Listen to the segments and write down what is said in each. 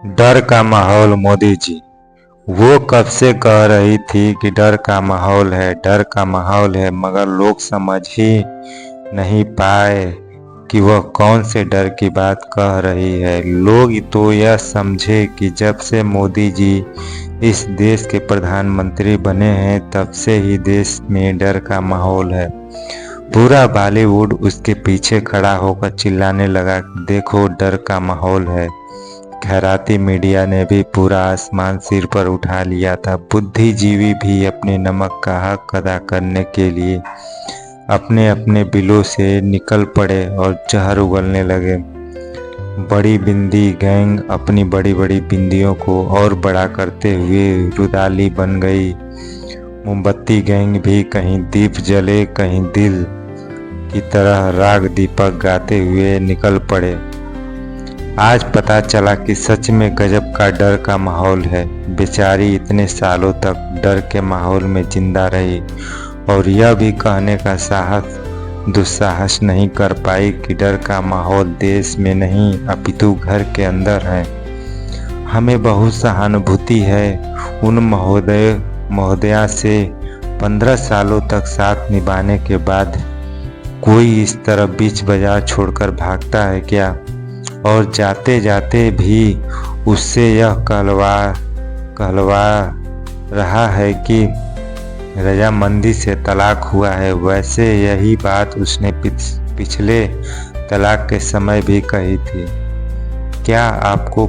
डर का माहौल। मोदी जी वो कब से कह रही थी कि डर का माहौल है, डर का माहौल है, मगर लोग समझ ही नहीं पाए कि वह कौन से डर की बात कह रही है। लोग तो यह समझे कि जब से मोदी जी इस देश के प्रधानमंत्री बने हैं तब से ही देश में डर का माहौल है। पूरा बॉलीवुड उसके पीछे खड़ा होकर चिल्लाने लगा, देखो डर का माहौल है। खैराती मीडिया ने भी पूरा आसमान सिर पर उठा लिया था। बुद्धिजीवी भी अपने नमक का हक अदा करने के लिए अपने अपने बिलों से निकल पड़े और जहर उगलने लगे। बड़ी बिंदी गैंग अपनी बड़ी बड़ी बिंदियों को और बड़ा करते हुए रुदाली बन गई। मोमबत्ती गैंग भी कहीं दीप जले कहीं दिल की तरह राग दीपक गाते हुए निकल पड़े। आज पता चला कि सच में गजब का डर का माहौल है। बेचारी इतने सालों तक डर के माहौल में जिंदा रही और यह भी कहने का साहस दुस्साहस नहीं कर पाई कि डर का माहौल देश में नहीं अपितु घर के अंदर है। हमें बहुत सहानुभूति है उन महोदया से। 15 सालों तक साथ निभाने के बाद कोई इस तरह बीच बाजार छोड़कर भागता है क्या? और जाते जाते भी उससे यह कहलवा रहा है कि रजामंदी से तलाक हुआ है। वैसे यही बात उसने पिछले तलाक के समय भी कही थी। क्या आपको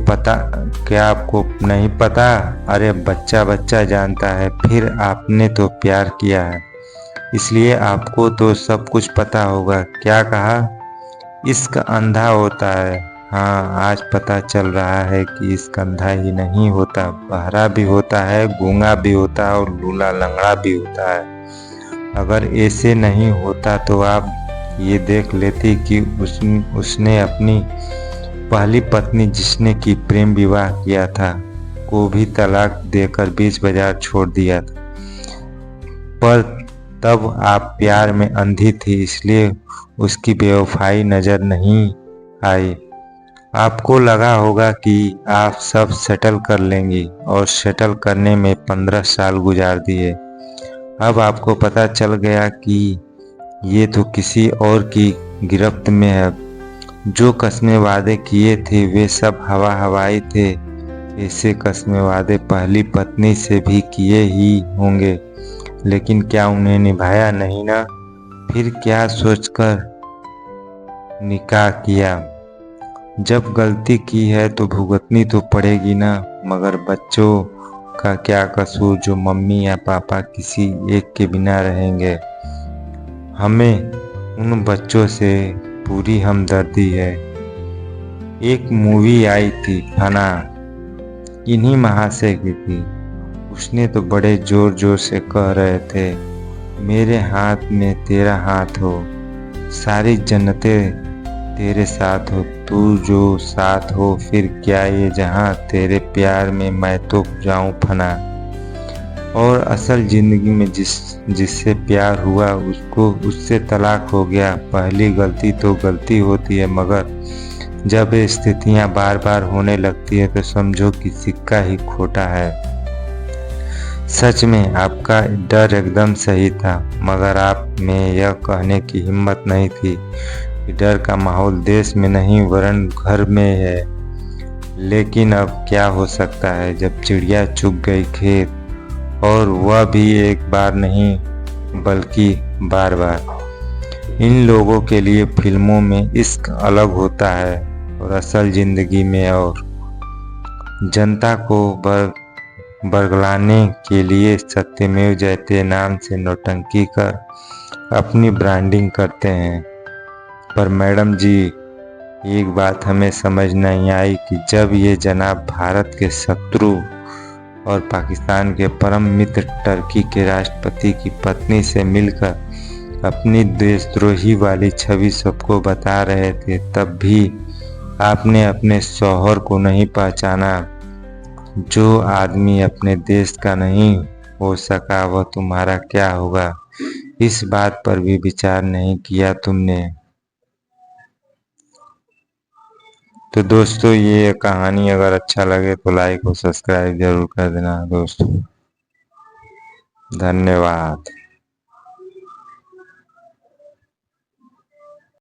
नहीं पता? अरे बच्चा बच्चा जानता है, फिर आपने तो प्यार किया है इसलिए आपको तो सब कुछ पता होगा। क्या कहा? इश्क अंधा होता है। हाँ, आज पता चल रहा है कि इश्क अंधा ही नहीं होता, बहरा भी होता है, गूंगा भी होता है और लूला लंगड़ा भी होता है। अगर ऐसे नहीं होता तो आप ये देख लेती कि उसने अपनी पहली पत्नी जिसने की प्रेम विवाह किया था को भी तलाक देकर बीच बाजार छोड़ दिया था। पर तब आप प्यार में अंधी थी इसलिए उसकी बेवफाई नजर नहीं आई। आपको लगा होगा कि आप सब सेटल कर लेंगी और सेटल करने में 15 साल गुजार दिए। अब आपको पता चल गया कि ये तो किसी और की गिरफ्त में है। जो कस्में वादे किए थे वे सब हवा हवाई थे। ऐसे कस्में वादे पहली पत्नी से भी किए ही होंगे, लेकिन क्या उन्हें निभाया नहीं ना? फिर क्या सोचकर निकाह किया? जब गलती की है तो भुगतनी तो पड़ेगी ना। मगर बच्चों का क्या कसूर जो मम्मी या पापा किसी एक के बिना रहेंगे? हमें उन बच्चों से पूरी हमदर्दी है। एक मूवी आई थी फना, इन्हीं महाशय की थी। उसने तो बड़े जोर जोर से कह रहे थे, मेरे हाथ में तेरा हाथ हो, सारी जन्नतें तेरे साथ हो, तू जो साथ हो फिर क्या ये जहां, तेरे प्यार में मैं तो जाऊं फना। और असल जिंदगी में जिससे प्यार हुआ उससे तलाक हो गया। पहली गलती तो गलती होती है, मगर जब स्थितियां बार बार होने लगती है तो समझो कि सिक्का ही खोटा है। सच में आपका डर एकदम सही था, मगर आप में यह कहने की हिम्मत नहीं थी कि डर का माहौल देश में नहीं वरन घर में है। लेकिन अब क्या हो सकता है जब चिड़िया चुग गई खेत, और वह भी एक बार नहीं बल्कि बार बार। इन लोगों के लिए फिल्मों में इश्क अलग होता है और असल जिंदगी में और। जनता को बरगलाने के लिए सत्यमेव जयते नाम से नौटंकी कर अपनी ब्रांडिंग करते हैं। पर मैडम जी, एक बात हमें समझ नहीं आई कि जब ये जनाब भारत के शत्रु और पाकिस्तान के परम मित्र टर्की के राष्ट्रपति की पत्नी से मिलकर अपनी देशद्रोही वाली छवि सबको बता रहे थे, तब भी आपने अपने शौहर को नहीं पहचाना। जो आदमी अपने देश का नहीं हो सका वह तुम्हारा क्या होगा? इस बात पर भी विचार नहीं किया तुमने? तो दोस्तों ये कहानी अगर अच्छा लगे तो लाइक और सब्सक्राइब जरूर कर देना दोस्तों। धन्यवाद।